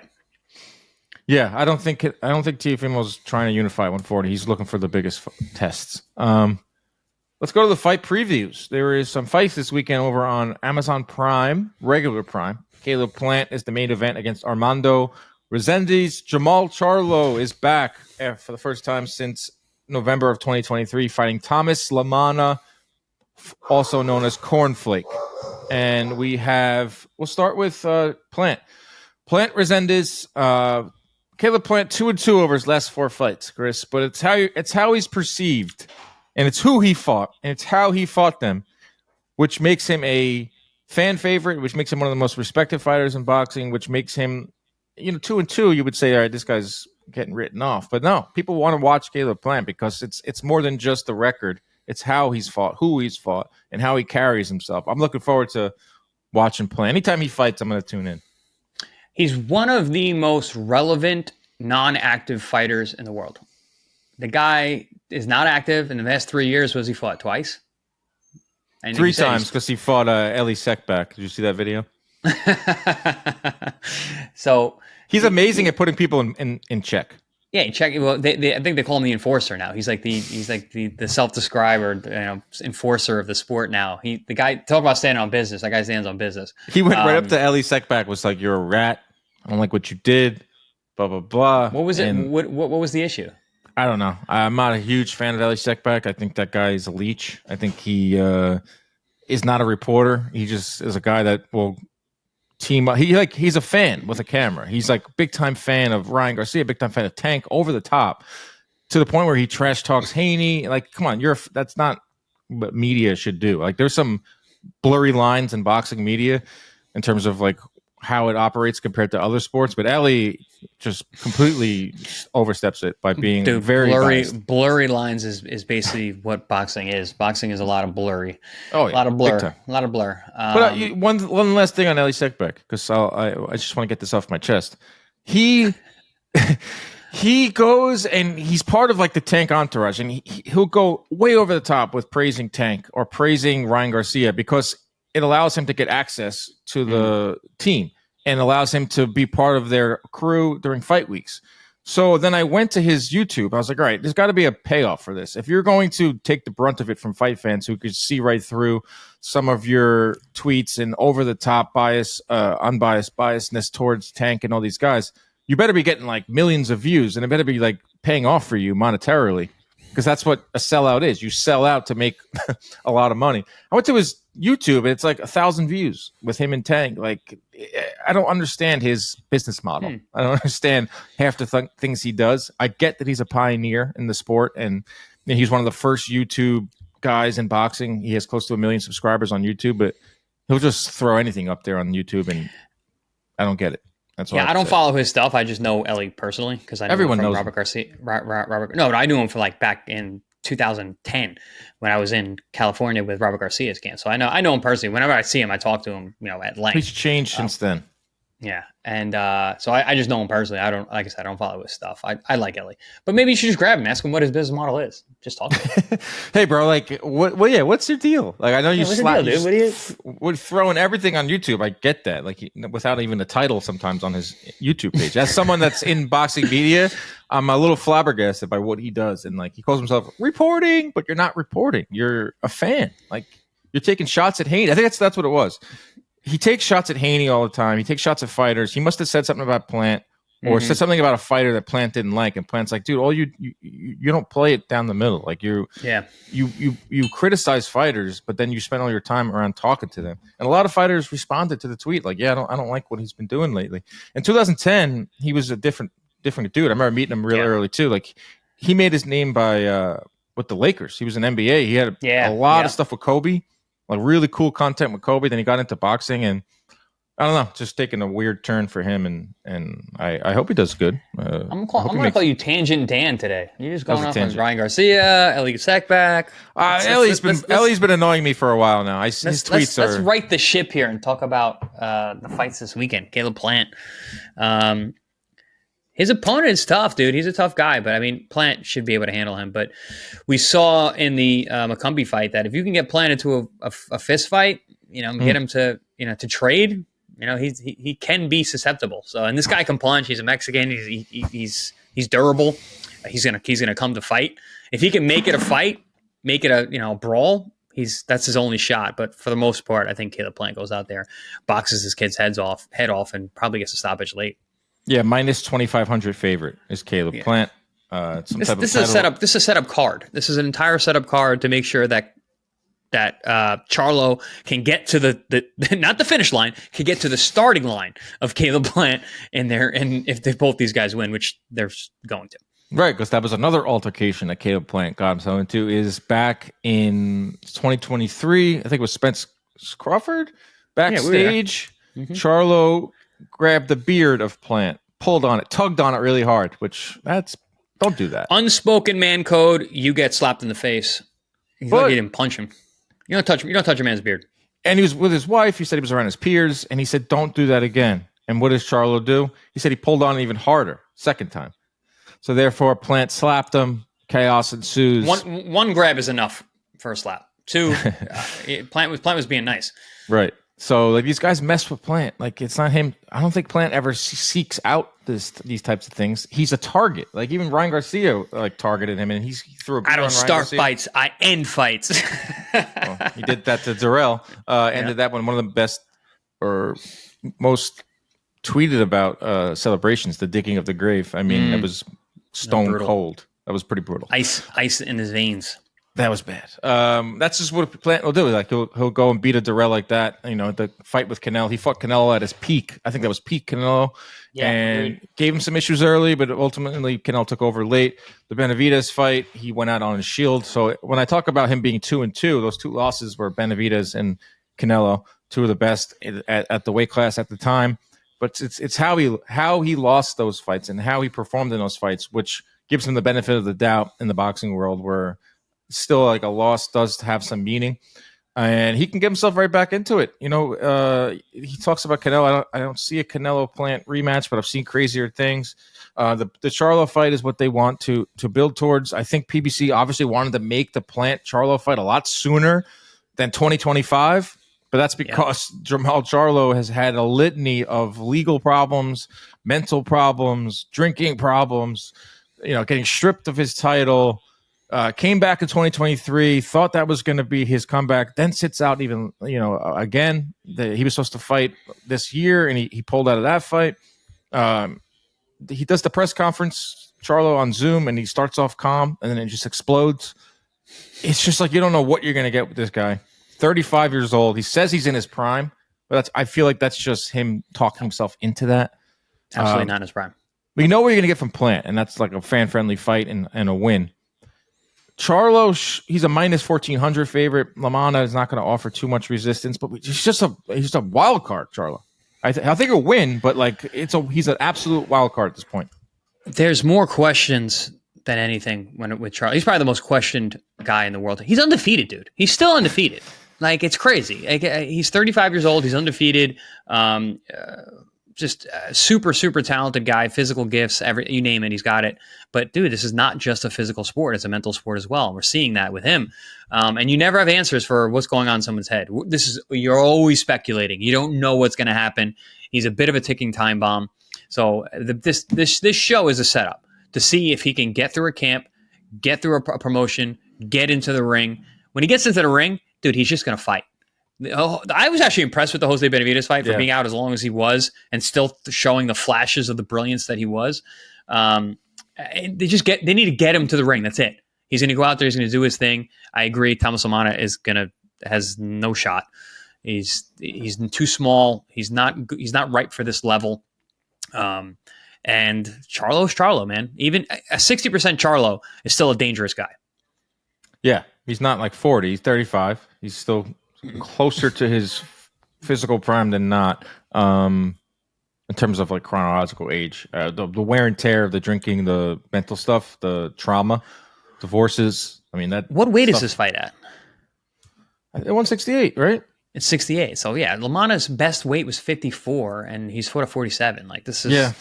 Yeah, I don't think Teofimo's trying to unify 140. He's looking for the biggest tests. Let's go to the fight previews. There is some fights this weekend over on Amazon Prime, regular Prime. Caleb Plant is the main event against Armando Resendiz. Jermall Charlo is back for the first time since November of 2023, fighting Thomas Lamana, also known as Cornflake. And we'll start with Plant. Plant Resendiz, Caleb Plant 2-2 over his last 4 fights, Chris. But it's how he's perceived, and it's who he fought, and it's how he fought them, which makes him a fan favorite, which makes him one of the most respected fighters in boxing, which makes him, 2-2. You would say, all right, this guy's getting written off, but no, people want to watch Caleb Plant because it's more than just the record. It's how he's fought, who he's fought, and how he carries himself. I'm looking forward to watching Plant. Anytime he fights, I'm going to tune in. He's one of the most relevant non-active fighters in the world. The guy is not active. In the last 3 years, was he fought twice? And 3 times, because he fought Ellie Sekbak. Did you see that video? So he's amazing at putting people in check. Yeah, check. Well, I think they call him the enforcer now. He's like the self-described or enforcer of the sport now. The guy, talk about standing on business. That guy stands on business. He went right up to Ellie Sekbak, was like, "You're a rat. I don't like what you did." Blah blah blah. What was it? What was the issue? I don't know. I'm not a huge fan of Ellie Sekbak. I think that guy is a leech. I think he is not a reporter. He just is a guy that will team up. He's a fan with a camera. He's like big time fan of Ryan Garcia, big time fan of Tank, over the top, to the point where he trash talks Haney. Like, come on, that's not what media should do. Like, there's some blurry lines in boxing media in terms of like how it operates compared to other sports, but Ellie just completely oversteps it by being very blurry lines is basically what boxing is. Boxing is a lot of blurry. Oh, yeah, a lot of blur. But one last thing on Ellie Sekbak, because I just want to get this off my chest. He goes and he's part of like the Tank entourage, and he'll go way over the top with praising Tank or praising Ryan Garcia because it allows him to get access to the team and allows him to be part of their crew during fight weeks. So then I went to his YouTube. I was like, all right, there's got to be a payoff for this. If you're going to take the brunt of it from fight fans who could see right through some of your tweets and over-the-top bias, unbiased biasness towards Tank and all these guys, you better be getting like millions of views, and it better be like paying off for you monetarily, because that's what a sellout is. You sell out to make a lot of money. I went to his YouTube, and it's like 1,000 views with him and Tank. Like, I don't understand his business model. I don't understand half the things he does. I get that he's a pioneer in the sport, and he's one of the first YouTube guys in boxing. He has close to 1 million subscribers on YouTube, but he'll just throw anything up there on YouTube, and I don't get it. That's all. Yeah, I don't follow his stuff. I just know Ellie personally because I know everyone him from knows Robert Garcia. No, but I knew him for like back in 2010 when I was in California with Robert Garcia's camp. So I know him personally. Whenever I see him, I talk to him, at length. He's changed since then. Yeah. And so I just know him personally. I don't, like I said, I don't follow his stuff. I like Ellie. But maybe you should just grab him, ask him what his business model is. Just talk to him. Hey, bro, like, what's your deal? Like, I know you slap, dude? What are you we're throwing everything on YouTube. I get that. Like, without even a title sometimes on his YouTube page. As someone that's in boxing media, I'm a little flabbergasted by what he does. And, like, he calls himself reporting, but you're not reporting. You're a fan. Like, you're taking shots at Haney. I think that's what it was. He takes shots at Haney all the time. He takes shots at fighters. He must have said something about Plant or said something about a fighter that Plant didn't like. And Plant's like, dude, all you don't play it down the middle. Like you criticize fighters, but then you spend all your time around talking to them. And a lot of fighters responded to the tweet like, yeah, I don't like what he's been doing lately. In 2010, he was a different dude. I remember meeting him really early too. Like he made his name by with the Lakers. He was an NBA. He had a lot of stuff with Kobe. Like really cool content with Kobe. Then he got into boxing, and I don't know, just taking a weird turn for him. And I hope he does good. I'm gonna call you Tangent Dan today. You're just going off on Ryan Garcia, Ellie Sackback. Ellie's been annoying me for a while now. His tweets Let's right the ship here and talk about the fights this weekend. Caleb Plant. His opponent is tough, dude. He's a tough guy, but I mean, Plant should be able to handle him. But we saw in the McCumbee fight that if you can get Plant into a fist fight, get him to to trade, he can be susceptible. So, and this guy can punch. He's a Mexican. He's durable. He's gonna come to fight. If he can make it a fight, make it a brawl, that's his only shot. But for the most part, I think Caleb Plant goes out there, boxes his kid's head off, and probably gets a stoppage late. Yeah, minus 2,500 favorite is Caleb Plant. This is a setup. This is a setup card. This is an entire setup card to make sure that Charlo can get to the not the finish line, can get to the starting line of Caleb Plant and if both these guys win, which they're going to. Right, because that was another altercation that Caleb Plant got himself into. Is back in 2023. I think it was Spence Crawford backstage. Charlo grabbed the beard of Plant, pulled on it, tugged on it really hard, don't do that. Unspoken man code, you get slapped in the face. He's lucky he didn't punch him. You don't touch a man's beard. And he was with his wife. He said he was around his peers, and he said, don't do that again. And what does Charlo do? He said he pulled on it even harder, second time. So therefore, Plant slapped him. Chaos ensues. One grab is enough for a slap. Two, Plant was being nice. Right. So like these guys mess with Plant. Like it's not him. I don't think Plant ever seeks out these types of things. He's a target. Like even Ryan Garcia targeted him, and he threw a beat. I don't start fights. I end fights. Well, he did that to Darrell. Ended that one of the best or most tweeted about celebrations. The digging of the grave. I mean, it was stone cold. That was pretty brutal. Ice in his veins. That was bad. That's just what Plant will do. Like he'll go and beat a Darrell like that. The fight with Canelo. He fought Canelo at his peak. I think that was peak Canelo, and gave him some issues early, but ultimately Canelo took over late. The Benavidez fight, he went out on his shield. So when I talk about him being 2-2, those two losses were Benavidez and Canelo, two of the best at the weight class at the time. But it's how he lost those fights and how he performed in those fights, which gives him the benefit of the doubt in the boxing world, where still like a loss does have some meaning, and he can get himself right back into it. He talks about Canelo. I don't see a Canelo Plant rematch, but I've seen crazier things. The Charlo fight is what they want to build towards. I think PBC obviously wanted to make the Plant Charlo fight a lot sooner than 2025, but that's because Jermall Charlo has had a litany of legal problems, mental problems, drinking problems, getting stripped of his title. Came back in 2023, thought that was going to be his comeback, then sits out even, again. He was supposed to fight this year, and he pulled out of that fight. He does the press conference, Charlo, on Zoom, and he starts off calm, and then it just explodes. It's just like you don't know what you're going to get with this guy. 35 years old. He says he's in his prime, but I feel like that's just him talking himself into that. Absolutely not in his prime. But you know what you're going to get from Plant, and that's like a fan-friendly fight and a win. Charlo, he's a minus 1,400 favorite. LaManna is not going to offer too much resistance, but he's just a wild card, Charlo. I think he'll win, but he's an absolute wild card at this point. There's more questions than anything with Charlo. He's probably the most questioned guy in the world. He's undefeated, dude. He's still undefeated. Like, it's crazy. He's 35 years old. He's undefeated. just super, super talented guy, physical gifts, you name it, he's got it. But dude, this is not just a physical sport; it's a mental sport as well. And we're seeing that with him. And you never have answers for what's going on in someone's head. You're always speculating. You don't know what's going to happen. He's a bit of a ticking time bomb. So this show is a setup to see if he can get through a camp, get through a promotion, get into the ring. When he gets into the ring, dude, he's just going to fight. I was actually impressed with the Jose Benavidez fight for being out as long as he was and still showing the flashes of the brilliance that he was. They need to get him to the ring. That's it. He's going to go out there. He's going to do his thing. I agree. Thomas Lamana has no shot. He's too small. He's not right for this level. And Charlo's Charlo, man. Even a 60% Charlo is still a dangerous guy. Yeah, he's not like 40. He's 35. He's still closer to his physical prime than not, in terms of like chronological age. The wear and tear of the drinking, the mental stuff, the trauma, divorces. I mean, that. What weight is this fight at? 168, right? It's 68. So yeah, Lamana's best weight was 54, and he's fought at 47. Like this is. Yeah,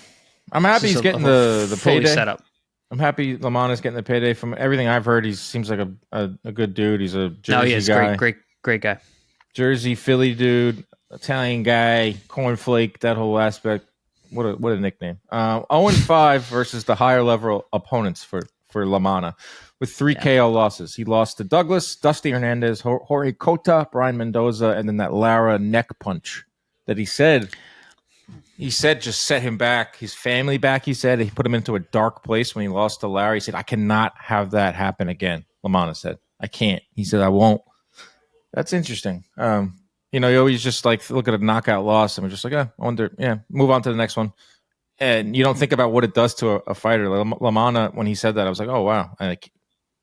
I'm happy he's getting the payday. Set up. I'm happy Lamana's getting the payday. From everything I've heard, he seems like a good dude. He's a Jersey guy. Great guy. Jersey, Philly dude, Italian guy, cornflake, that whole aspect. What a nickname. 0-5 versus the higher level opponents for Lamana with 3 KO losses. He lost to Douglas, Dusty Hernandez, Jorge Cota, Brian Mendoza, and then that Lara neck punch that he said just set him back, his family back. He said he put him into a dark place when he lost to Lara. He said, I cannot have that happen again. Lamana said, I can't. He said, I won't. That's interesting. You always just like look at a knockout loss and we're just like, I wonder, move on to the next one. And you don't think about what it does to a fighter. Lamana, when he said that, I was like, oh, wow. Like,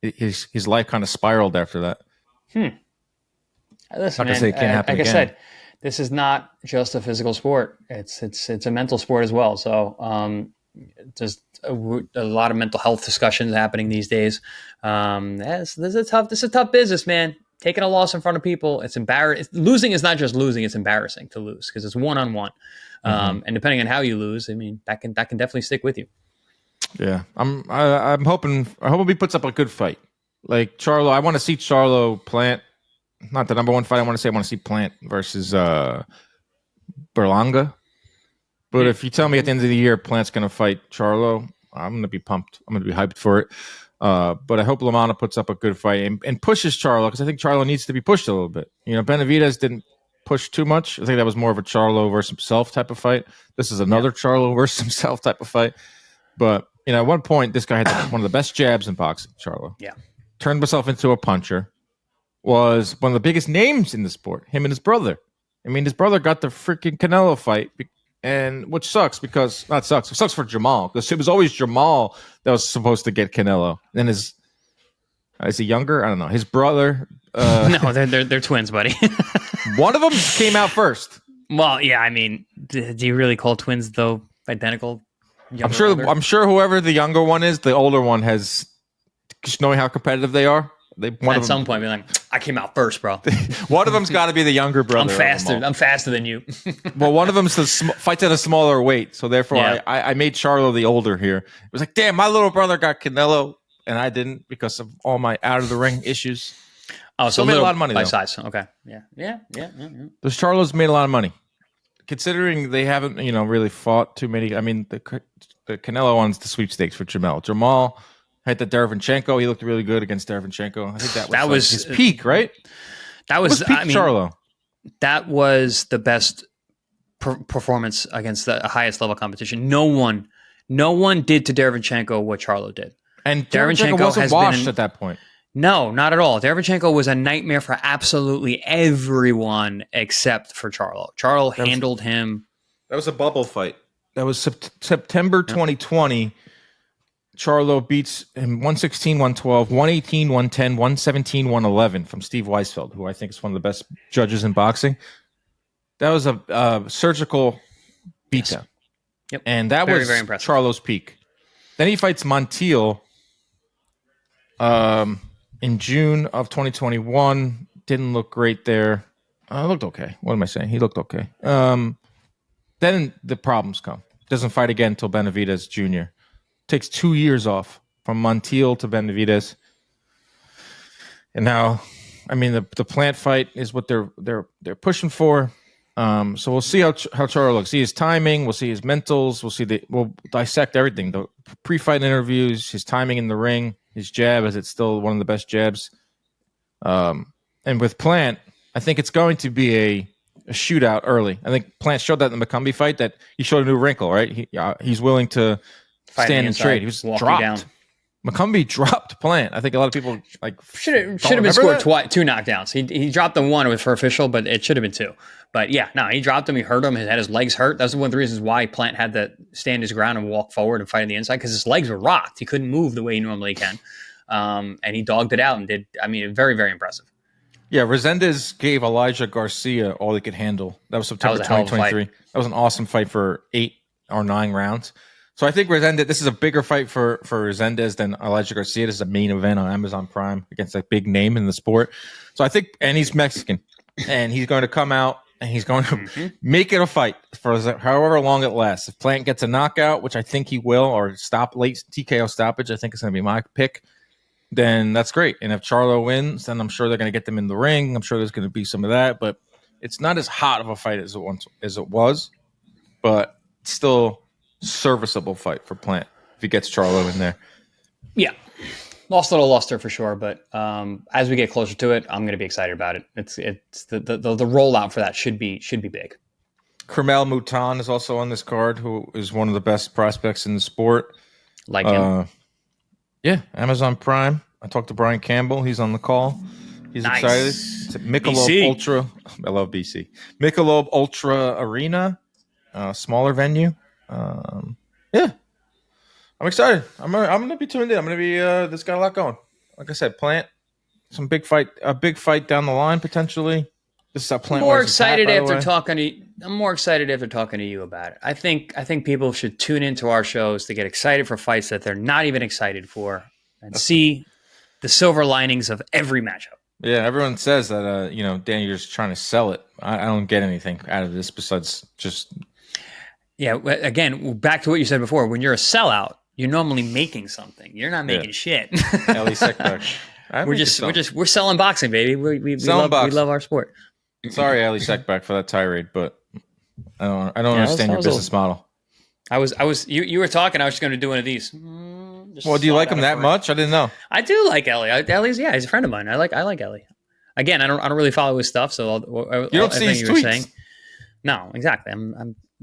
his life kind of spiraled after that. Listen, man, like I said, this is not just a physical sport. It's a mental sport as well. So there's a lot of mental health discussions happening these days. This is a tough business, man. Taking a loss in front of people, it's embarrassing. Losing is not just losing; it's embarrassing to lose because it's one-on-one. And depending on how you lose, I mean, that can definitely stick with you. Yeah, I'm hoping he puts up a good fight. Like Charlo, I want to see Charlo Plant. Not the number one fight. I want to see Plant versus Berlanga. But if you tell me at the end of the year Plant's going to fight Charlo, I'm going to be pumped. I'm going to be hyped for it. But I hope Lamana puts up a good fight and pushes Charlo because I think Charlo needs to be pushed a little bit. Benavidez didn't push too much. I think that was more of a Charlo versus himself type of fight. This is another Charlo versus himself type of fight. But at one point, this guy had one of the best jabs in boxing. Charlo, turned himself into a puncher. Was one of the biggest names in the sport. Him and his brother. I mean, his brother got the freaking Canelo fight. And which sucks because it sucks for Jamal because it was always Jamal that was supposed to get Canelo. And is he younger? I don't know. His brother. No, they're twins, buddy. One of them came out first. Well, yeah. I mean, do you really call twins though identical? I'm sure whoever the younger one is, the older one has just knowing how competitive they are. At some point, be like, I came out first, bro. One of them's got to be the younger brother. I'm faster than you. Well, one of them fights at a smaller weight, so therefore I made Charlo the older here. It was like, damn, my little brother got Canelo, and I didn't because of all my out of the ring issues. Oh, so made a lot of money by size. Okay, yeah. Those Charlos made a lot of money, considering they haven't really fought too many. I mean, the Canelo one's the sweepstakes for Jamal had the Derevyanchenko. He looked really good against Derevyanchenko. I think that was his peak, right? That was peak Charlo. That was the best performance against the highest level competition. No one did to Derevyanchenko what Charlo did. And Derevyanchenko wasn't washed at that point. No, not at all. Derevyanchenko was a nightmare for absolutely everyone except for Charlo. Charlo handled him. That was a bubble fight. That was September 2020. Charlo beats him 116, 112, 118, 110, 117, 111 from Steve Weisfeld, who I think is one of the best judges in boxing. That was a surgical beatdown. Yes. Yep. And that was very Charlo's peak. Then he fights Montiel in June of 2021. Didn't look great there. Looked okay. What am I saying? He looked okay. Then the problems come. Doesn't fight again until Benavidez Jr. Takes 2 years off from Montiel to Benavidez. And now, I mean, the Plant fight is what they're pushing for. So we'll see how Charlo looks. See his timing. We'll see his mentals. We'll dissect everything. The pre-fight interviews, his timing in the ring, his jab, as it's still one of the best jabs. And with Plant, I think it's going to be a shootout early. I think Plant showed that in the McCombie fight, that he showed a new wrinkle, right? He's willing to stand and trade. He was dropped. McCombie dropped Plant. I think a lot of people should have been scored two knockdowns. He dropped the one. It was for official, but it should have been two. But yeah, no, he dropped him. He hurt him. He had his legs hurt. That's one of the reasons why Plant had to stand his ground and walk forward and fight on the inside, because his legs were rocked. He couldn't move the way he normally can. And he dogged it out and did, very, very impressive. Yeah, Resendez gave Elijah Garcia all he could handle. That was September 2023. That was an awesome fight for 8 or 9 rounds. So I think Resendez, this is a bigger fight for Resendez than Elijah Garcia. This is a main event on Amazon Prime against a big name in the sport. So I think, and he's Mexican, and he's going to come out and he's going to make it a fight for however long it lasts. If Plant gets a knockout, which I think he will, or late TKO stoppage, I think it's going to be my pick, then that's great. And if Charlo wins, then I'm sure they're going to get them in the ring. I'm sure there's going to be some of that, but it's not as hot of a fight as it was, but it's still serviceable fight for Plant if he gets Charlo in there. Yeah. Lost a little luster for sure, but as we get closer to it, I'm going to be excited about it. It's the rollout for that should be big. Kermel Mouton is also on this card, who is one of the best prospects in the sport. Like him. Yeah, Amazon Prime. I talked to Brian Campbell. He's on the call. He's excited. It's at Michelob BC. Ultra. I love BC. Michelob Ultra Arena, smaller venue. Yeah, I'm excited. I'm gonna be tuned in. I'm gonna be. This got a lot going. Like I said, Plant, a big fight down the line potentially. This is how Plant. I'm more excited after talking to you about it. I think people should tune into our shows to get excited for fights that they're not even excited for, and see the silver linings of every matchup. Yeah, everyone says that. Danny, you're just trying to sell it. I don't get anything out of this besides just. Yeah, again, back to what you said before. When you're a sellout, you're normally making something. You're not making shit. Ellie Sekbach. We're selling boxing, baby. We love our sport. Sorry, Ali Sekbach, for that tirade, but I don't understand your business model. You were talking. I was just going to do one of these. Well, do you like him that much? I didn't know. I do like Ellie. Ellie's he's a friend of mine. I like Ellie. Again, I don't really follow his stuff, so you don't see his tweets. Saying. No, exactly.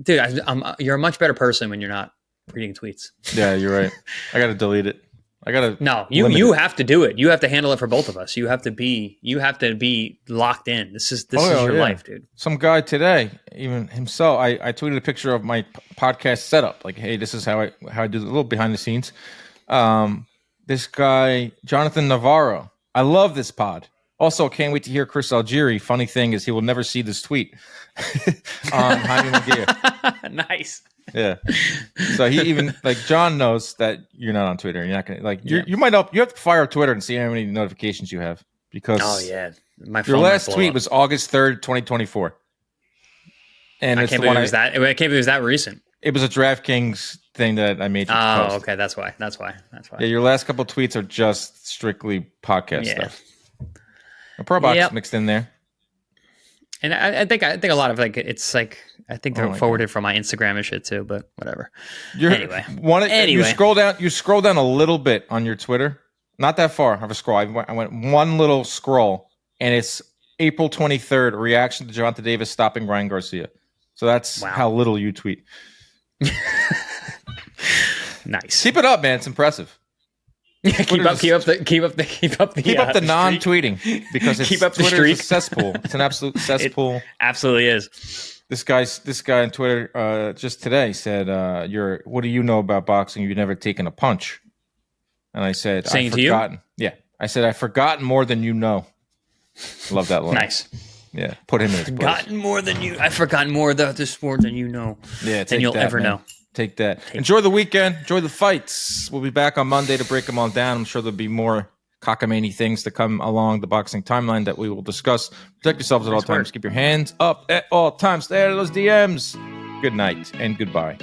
Dude, you're a much better person when you're not reading tweets. Yeah, you're right. I got to delete it. No, you have to do it. You have to handle it for both of us. You have to be locked in. This is your life, dude. Some guy today, even himself, I tweeted a picture of my podcast setup. Like, hey, this is how I do a little behind the scenes. This guy, Jonathan Navarro. I love this pod. Also, can't wait to hear Chris Algieri. Funny thing is, he will never see this tweet on Jaime Munguia. Nice. Yeah. So he even John knows that you're not on Twitter. You're not gonna you might up. You have to fire up Twitter and see how many notifications you have, because your last tweet was August 3rd, 2024. And I can't believe it was that recent. It was a DraftKings thing that I made. Oh, okay. That's why. Yeah, your last couple of tweets are just strictly podcast stuff. A pro box mixed in there. And I think a lot of it's I think they're forwarded from my Instagram and shit too, but whatever. Anyway, you scroll down a little bit on your Twitter, not that far of a scroll. I went one little scroll, and it's April 23rd reaction to Gervonta Davis stopping Ryan Garcia. So that's how little you tweet. Nice. Keep it up, man. It's impressive. keep up the non-tweeting, because it's Twitter is a cesspool. It's an absolute cesspool. It absolutely is. This guy on Twitter just today said, what do you know about boxing? You've never taken a punch. And I said, I've forgotten. Yeah. I said, I've forgotten more than you know. Love that line. Nice. Yeah. Put him in his place. I've forgotten more about this sport than you know. Yeah. Than you'll ever know. Take that. Enjoy the weekend. Enjoy the fights. We'll be back on Monday to break them all down. I'm sure there'll be more cockamamie things to come along the boxing timeline that we will discuss. Protect yourselves at all times. Keep your hands up at all times. Stay out of those DMs. good night, and goodbye.